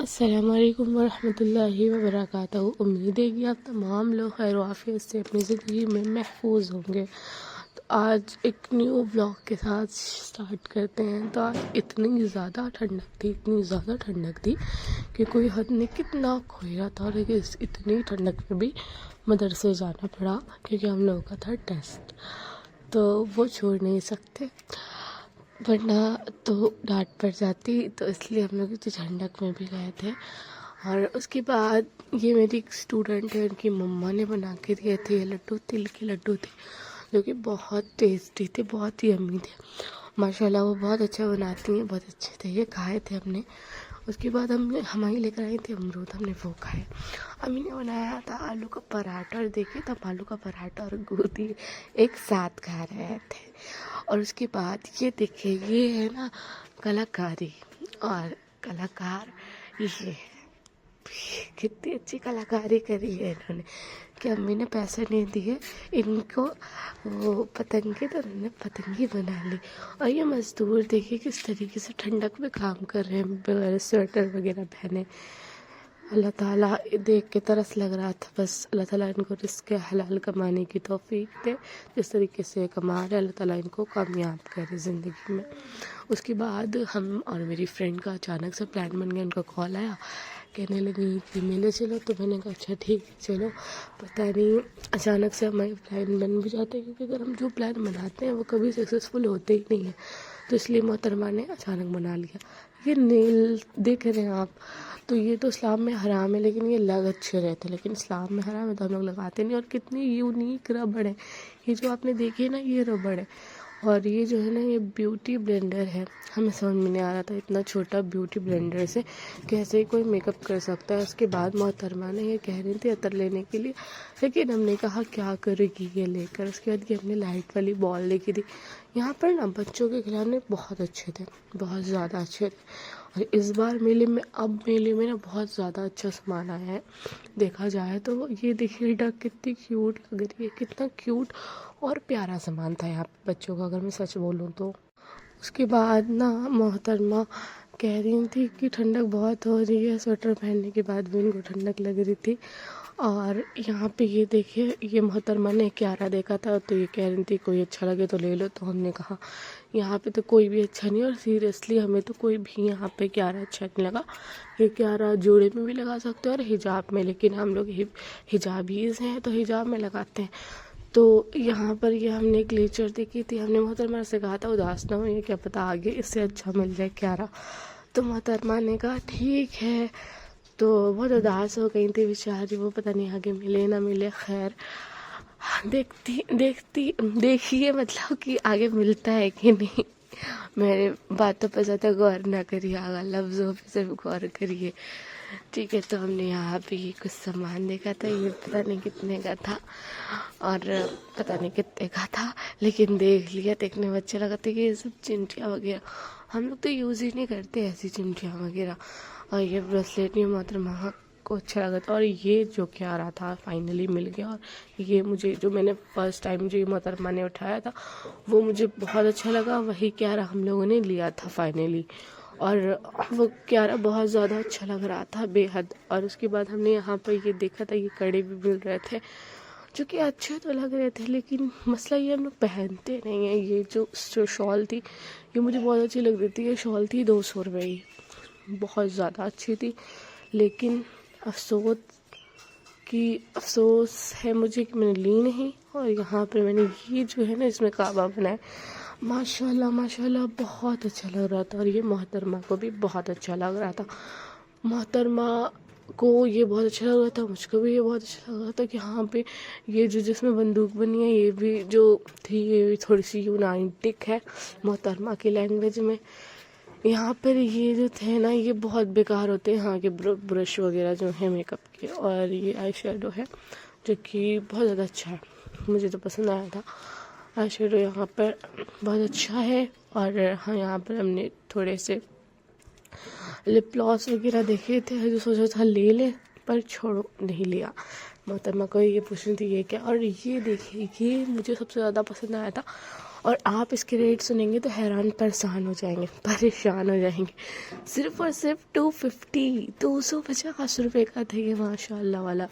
अस्सलामुअलैकुम वरहमतुल्लाहि वबरकातुहू। उम्मीद है कि आप तमाम लोग खैर आफियत से अपनी ज़िंदगी में महफूज होंगे। तो आज एक न्यू व्लॉग के साथ स्टार्ट करते हैं। तो आज इतनी ज़्यादा ठंडक थी कि कोई हद नहीं, कितना कोहरा था। लेकिन इतनी ठंडक में भी मदरसे जाना पड़ा क्योंकि हम लोगों का था टेस्ट, तो वो छोड़ नहीं सकते वरना तो डांट पड़ जाती। तो इसलिए हम लोग इतनी ठंडक में भी गए थे। और उसके बाद ये मेरी एक स्टूडेंट है, उनकी मम्मा ने बना के दिए थे लड्डू, तिल के लड्डू थे जो कि बहुत टेस्टी थे, बहुत ही यम्मी थे माशाल्लाह। वो बहुत अच्छा बनाती हैं, बहुत अच्छे थे। ये खाए थे हमने। उसके बाद हमारी लेकर आई थी अमरूद, हमने वो खाए। अम्मी ने बनाया था आलू का पराठा, और देखिए तब आलू का पराठा और गोदी एक साथ खा रहे थे। और उसके बाद ये देखिए, ये है ना कलाकारी, और कलाकार ये है। कितनी अच्छी कलाकारी करी है इन्होंने कि अम्मी ने पैसे नहीं दिए इनको वो पतंगे, तो उन्होंने पतंगी बना ली। और ये मज़दूर देखिए किस तरीके से ठंडक में काम कर रहे हैं बगैर स्वेटर वगैरह पहने। अल्लाह ताला देख के तरस लग रहा था। बस अल्लाह ताला इनको रिस्क हलाल कमाने की तौफीक दे। जिस तरीके से कमा रहे अल्लाह ताला इनको कामयाब करे ज़िंदगी में। उसके बाद हम और मेरी फ्रेंड का अचानक से प्लान बन गया। उनका कॉल आया, कहने लगी कि मेले चलो। तो मैंने कहा अच्छा ठीक है चलो। पता नहीं अचानक से हमारे प्लान बन भी जाते हैं, क्योंकि अगर हम जो प्लान बनाते हैं वो कभी सक्सेसफुल होते ही नहीं है। तो इसलिए मोहतरमा ने अचानक बना लिया। ये नेल देख रहे हैं आप, तो ये तो इस्लाम में हराम है, लेकिन ये लग अच्छे रहते हैं। लेकिन इस्लाम में हराम है तो हम लोग लगाते नहीं। और कितनी यूनिक रबड़ है ये जो आपने देखी है ना, ये रबड़ है। और ये जो है ना, ये ब्यूटी ब्लेंडर है। हमें समझ में नहीं आ रहा था इतना छोटा ब्यूटी ब्लेंडर से कैसे कोई मेकअप कर सकता है। उसके बाद मोहतरमा ने ये कह रही थी अतर लेने के लिए, लेकिन हमने कहा क्या करेगी ये लेकर। उसके बाद ये हमने लाइट वाली बॉल देखी थी। यहाँ पर ना बच्चों के खिलौने बहुत अच्छे थे, बहुत ज़्यादा अच्छे थे। और इस बार मेले में ना बहुत ज़्यादा अच्छा सामान आया है देखा जाए तो। ये देखिए डक कितनी क्यूट लग रही है, कितना क्यूट और प्यारा सामान था यहाँ पे बच्चों का, अगर मैं सच बोलूँ तो। उसके बाद ना मोहतरमा कह रही थी कि ठंडक बहुत हो रही है। स्वेटर पहनने के बाद भी उनको ठंडक लग रही थी। और यहाँ पे ये देखिए, ये मोहतरमा ने क्यारा देखा था, तो ये कह रही थी कोई अच्छा लगे तो ले लो। तो हमने कहा यहाँ पे तो कोई भी अच्छा नहीं, और सीरियसली हमें तो कोई भी यहाँ पे क्यारा अच्छा नहीं लगा। ये क्यारा जोड़े में भी लगा सकते हो और हिजाब में, लेकिन हम लोग हिजाबीज़ हैं तो हिजाब में लगाते हैं। तो यहाँ पर ये हमने ग्लेचर देखी थी। हमने मोहतरमा से कहा था उदास ना हो, ये क्या पता आगे इससे अच्छा मिल जाए क्यारा। तो मोहतरमा ने कहा ठीक है। तो बहुत उदास हो गई थी बेचारी, वो पता नहीं आगे मिले ना मिले। खैर देखिए मतलब कि आगे मिलता है कि नहीं। मेरे बातों पर ज़्यादा गौर ना करिए, आगा लफ्ज़ों पे सिर्फ गौर करिए, ठीक है। तो हमने यहाँ पे ये कुछ सामान देखा था, ये पता नहीं कितने का था और पता नहीं कितने का था, लेकिन देख लिया। देखने में अच्छा लगा था कि ये सब चिमटियाँ वगैरह हम लोग तो यूज़ ही नहीं करते ऐसी चिमटियाँ वगैरह। और ये ब्रेसलेट भी मोहतरमा को अच्छा लगा था। और ये जो क्या रहा था फाइनली मिल गया। और ये मुझे जो मैंने फ़र्स्ट टाइम जो ये मोहतरमा ने उठाया था वो मुझे बहुत अच्छा लगा। वही क्यारा हम लोगों ने लिया था फाइनली, और वो क्यारा बहुत ज़्यादा अच्छा लग रहा था बेहद। और उसके बाद हमने यहाँ पर ये देखा था, ये कड़े भी मिल रहे थे जो कि अच्छे तो लग रहे थे, लेकिन मसला ये हम लोग पहनते नहीं हैं। ये जो शॉल थी ये मुझे बहुत अच्छी लग रही थी। ये शॉल थी 200 रुपये की, बहुत ज़्यादा अच्छी थी। लेकिन अफसोस है मुझे कि मैंने ली नहीं। और यहाँ पर मैंने ये जो है ना इसमें काबा बनाया, माशाल्लाह बहुत अच्छा लग रहा था। और ये मोहतरमा को भी बहुत अच्छा लग रहा था। मोहतरमा को ये बहुत अच्छा लग रहा था, मुझको भी ये बहुत अच्छा लग रहा था कि यहाँ पे ये जो जिसमें बंदूक बनी है ये भी जो थी ये थोड़ी सी यूनाइटिक है मोहतरमा की लैंग्वेज में। यहाँ पर ये जो थे ना ये बहुत बेकार होते हैं यहाँ के ब्रश वगैरह जो है मेकअप के। और ये आई शेडो है जो कि बहुत ज़्यादा अच्छा है, मुझे तो पसंद आया था। आई शेडो यहाँ पर बहुत अच्छा है। और हाँ यहाँ पर हमने थोड़े से लिप ग्लॉस वगैरह देखे थे जो सोचा था ले लें, पर छोड़ो नहीं लिया। मोहतरमा को ये पूछ रही थी ये क्या। और ये देखिए, ये मुझे सबसे ज़्यादा पसंद आया था। और आप इसके रेट सुनेंगे तो हैरान परेशान हो जाएंगे, परेशान हो जाएंगे। सिर्फ और सिर्फ 250 रुपये का था ये माशाल्लाह वाला।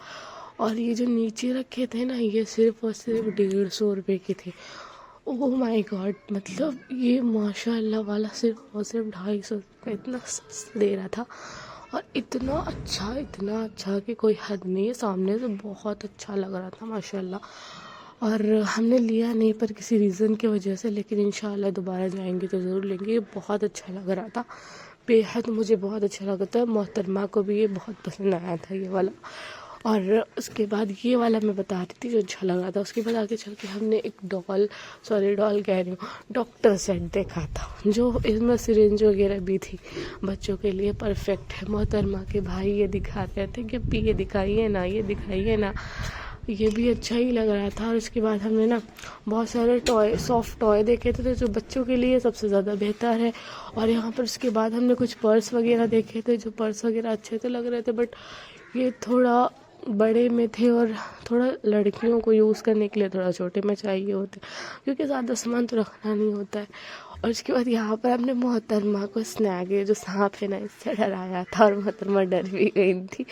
और ये जो नीचे रखे थे ना, ये सिर्फ और सिर्फ 150 रुपये के थे। ओह माय गॉड, मतलब ये माशाल्लाह वाला सिर्फ और सिर्फ 250 का इतना सस्ता दे रहा था। और इतना अच्छा कि कोई हद नहीं है। सामने से बहुत अच्छा लग रहा था माशाल्लाह। और हमने लिया नहीं पर किसी रीज़न की वजह से, लेकिन इंशाल्लाह दोबारा जाएंगे तो ज़रूर लेंगे। ये बहुत अच्छा लग रहा था, बेहद मुझे बहुत अच्छा लगा था। मोहतरमा को भी ये बहुत पसंद आया था ये वाला। और उसके बाद ये वाला मैं बता रही थी जो अच्छा लगा था। उसके बाद आगे चल के हमने एक डॉल कह रही हूँ, डॉक्टर सेट देखा था, जो इसमें सिरिंज वगैरह भी थी, बच्चों के लिए परफेक्ट है। मोहतरमा के भाई ये दिखा रहे थे कि अभी ये दिखाइए ना, ये भी अच्छा ही लग रहा था। और उसके बाद हमने ना बहुत सारे सॉफ्ट टॉय देखे थे जो बच्चों के लिए सबसे ज़्यादा बेहतर है। और यहाँ पर उसके बाद हमने कुछ पर्स वगैरह देखे थे, जो पर्स वगैरह अच्छे तो लग रहे थे, बट ये थोड़ा बड़े में थे और थोड़ा लड़कियों को यूज़ करने के लिए थोड़ा छोटे में चाहिए होते, क्योंकि ज़्यादा सामान तो रखना नहीं होता है। और उसके बाद यहाँ पर हमने मोहतरमा को स्नैक, जो सांप है ना, इससे डराया था और मोहतरमा डर भी गई थी।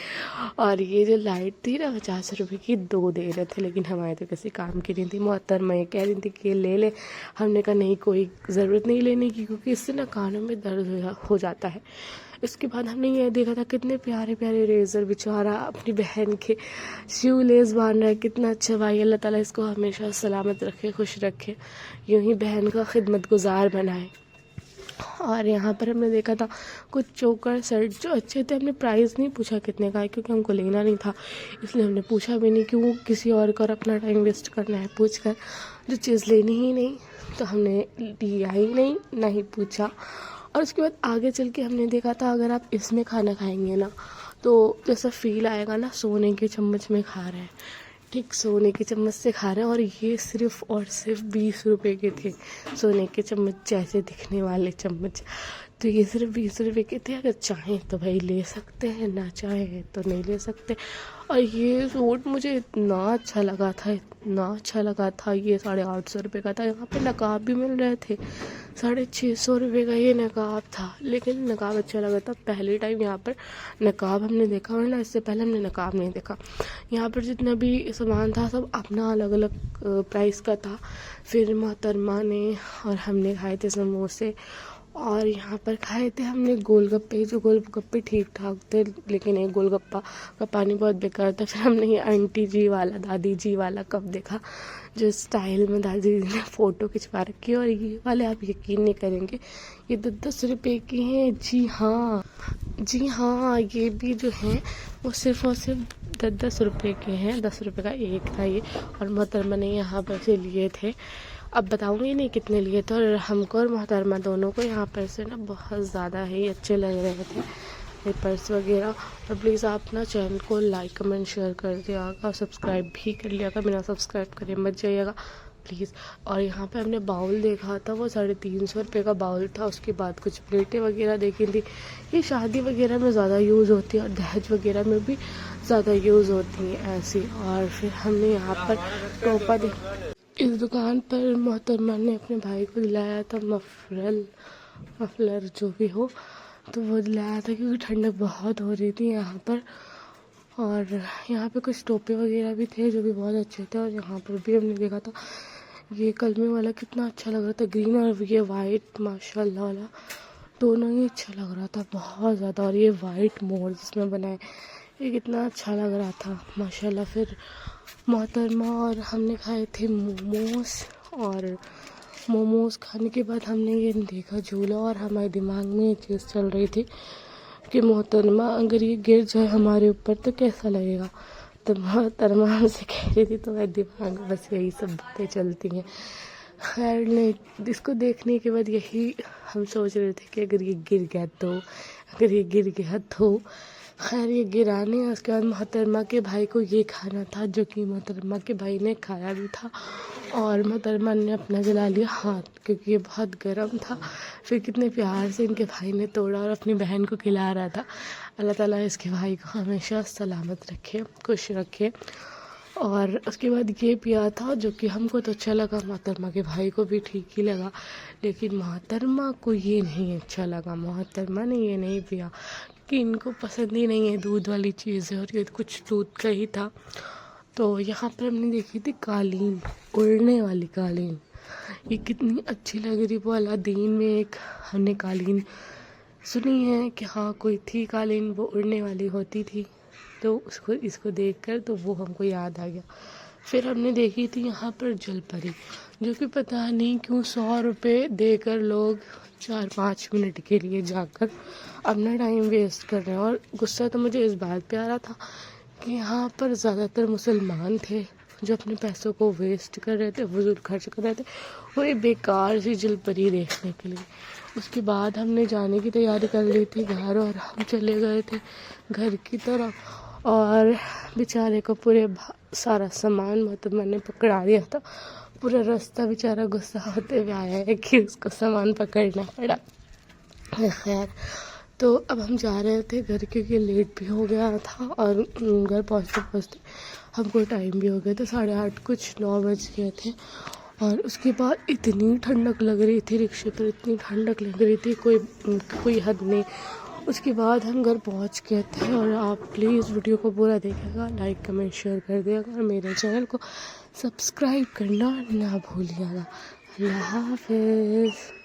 और ये जो लाइट थी ना 50 रुपये की, 2 दे रहे थे, लेकिन हमारे तो किसी काम की नहीं थी। मोहतरमा ये कह रही थी कि ये ले हमने कहा नहीं, कोई ज़रूरत नहीं लेने की, क्योंकि इससे ना कानों में दर्द हो जाता है। इसके बाद हमने ये देखा था कितने प्यारे प्यारे रेज़र, बेचारा अपनी बहन के शू लेस बांध रहा है, कितना अच्छा भाई। अल्लाह ताला इसको हमेशा सलामत रखे, खुश रखे, यूँ ही बहन का खिदमत गुजार बनाए। और यहाँ पर हमने देखा था कुछ चोकर सेट जो अच्छे थे। हमने प्राइस नहीं पूछा कितने का है, क्योंकि हमको लेना नहीं था, इसलिए हमने पूछा भी नहीं, क्यों किसी और का अपना टाइम वेस्ट करना है पूछ कर। जो चीज़ लेनी ही नहीं तो हमने लिया ही नहीं, ना ही पूछा। और उसके बाद आगे चल के हमने देखा था, अगर आप इसमें खाना खाएंगे ना तो जैसा फील आएगा ना सोने के चम्मच में खा रहे हैं, ठीक सोने के चम्मच से खा रहे हैं। और ये सिर्फ और सिर्फ 20 रुपये के थे, सोने के चम्मच जैसे दिखने वाले चम्मच। तो ये सिर्फ 20 रुपये के थे। अगर चाहें तो भाई ले सकते हैं, ना चाहें तो नहीं ले सकते। और ये सूट मुझे इतना अच्छा लगा था, ये 850 रुपये का था। यहाँ पे नकाब भी मिल रहे थे, 650 रुपये का ये नकाब था, लेकिन नकाब अच्छा लगा था। पहले टाइम यहाँ पर नकाब हमने देखा, वरना इससे पहले हमने नकाब नहीं देखा। यहाँ पर जितना भी सामान था सब अपना अलग अलग प्राइस का था। फिर मोहतरमा ने और हमने खाए थे समोसे, और यहाँ पर खाए थे हमने गोलगप्पे, जो गोलगप्पे ठीक ठाक थे, लेकिन एक गोलगप्पा का पानी बहुत बेकार था। फिर हमने ये आंटी जी वाला, दादी जी वाला कप देखा, जो स्टाइल में दादी जी ने फ़ोटो खिंचवा रखी है। और ये वाले आप यकीन नहीं करेंगे, ये 10 रुपये के हैं। जी हाँ, ये भी जो हैं वो सिर्फ और सिर्फ 10 रुपये के हैं। 10 रुपये का एक था ये। और मोहतरमा ने यहाँ पर से लिए थे, अब बताऊँगी नहीं कितने लिए थे। और हमको और मोहतरमा दोनों को यहाँ पर से ना बहुत ज़्यादा ही अच्छे लग रहे थे ये पर्स वगैरह। और प्लीज़ आप ना चैनल को लाइक कमेंट शेयर कर दियागा, और सब्सक्राइब भी कर लियागा, बिना सब्सक्राइब करे मत जाइएगा प्लीज़। और यहाँ पे हमने बाउल देखा था, वो 350 रुपये का बाउल था। उसके बाद कुछ प्लेटें वगैरह देखी थी, ये शादी वगैरह में ज़्यादा यूज़ होती है और दहेज वगैरह में भी ज़्यादा यूज़ होती हैं ऐसी। और फिर हमने यहाँ पर टोपा देखा। इस दुकान पर मोहतरमा ने अपने भाई को दिलाया था मफलर जो भी हो, तो वो दिलाया था, क्योंकि ठंडक बहुत हो रही थी यहाँ पर। और यहाँ पे कुछ टोपे वगैरह भी थे जो भी बहुत अच्छे थे। और यहाँ पर भी हमने देखा था ये कलमे वाला, कितना अच्छा लग रहा था, ग्रीन और ये वाइट, माशाल्लाह वाला दोनों ही अच्छा लग रहा था बहुत ज़्यादा। और ये वाइट मोर जिसमें बनाए, ये कितना अच्छा लग रहा था माशाल्लाह। फिर मोहतरमा और हमने खाए थे मोमोज, और मोमोज खाने के बाद हमने ये देखा झूला। और हमारे दिमाग में ये चीज़ चल रही थी कि मोहतरमा अगर ये गिर जाए हमारे ऊपर तो कैसा लगेगा। तो मोहतरमा हमसे कह रही थी, तो मेरे दिमाग में बस यही सब बातें चलती हैं। खैर नहीं, इसको देखने के बाद यही हम सोच रहे थे कि अगर ये गिर गया तो खैर ये गिरा नहीं। उसके बाद मोहतरमा के भाई को ये खाना था, जो कि मोहतरमा के भाई ने खाया भी था। और मोहतरमा ने अपना जला लिया हाथ, क्योंकि ये बहुत गर्म था। फिर कितने प्यार से इनके भाई ने तोड़ा और अपनी बहन को खिला रहा था। अल्लाह ताला इसके भाई को हमेशा सलामत रखे, खुश रखे। और उसके बाद ये पिया था जो कि हमको तो अच्छा लगा, मोहतरमा के भाई को भी ठीक ही लगा, लेकिन मोहतरमा को ये नहीं अच्छा लगा। मोहतरमा ने ये नहीं पिया कि इनको पसंद ही नहीं है दूध वाली चीज़ें, और ये कुछ दूध का ही था। तो यहाँ पर हमने देखी थी कालीन, उड़ने वाली कालीन। ये कितनी अच्छी लग रही, वो अलादीन में एक हमने कालीन सुनी है कि हाँ कोई थी कालीन, वो उड़ने वाली होती थी। तो इसको देखकर तो वो हमको याद आ गया। फिर हमने देखी थी यहाँ पर जलपरी, जो कि पता नहीं क्यों 100 रुपये देकर लोग 4-5 मिनट के लिए जाकर अपना टाइम वेस्ट कर रहे हैं। और गुस्सा तो मुझे इस बात पे आ रहा था कि यहाँ पर ज़्यादातर मुसलमान थे जो अपने पैसों को वेस्ट कर रहे थे, फजूल खर्च कर रहे थे वो एक बेकार सी जलपरी देखने के लिए। उसके बाद हमने जाने की तैयारी कर ली थी घर, और हम चले गए थे घर की तरफ। और बेचारे को पूरे सारा सामान मतलब मैंने पकड़ा दिया था। पूरा रास्ता बेचारा गुस्सा होते हुए आया है कि उसको सामान पकड़ना पड़ा। खैर, तो अब हम जा रहे थे घर, क्योंकि लेट भी हो गया था और घर पहुँचते पहुँचते हमको टाइम भी हो गया था, 8:30 कुछ 9 बज गए थे। और उसके बाद इतनी ठंडक लग रही थी रिक्शे पर, इतनी ठंडक लग रही थी कोई हद नहीं। उसके बाद हम घर पहुंच गए थे। और आप प्लीज़ वीडियो को पूरा देखिएगा, लाइक कमेंट शेयर कर दिएगा, और मेरे चैनल को सब्सक्राइब करना ना भूलिएगा। अल्लाह हाफिज़।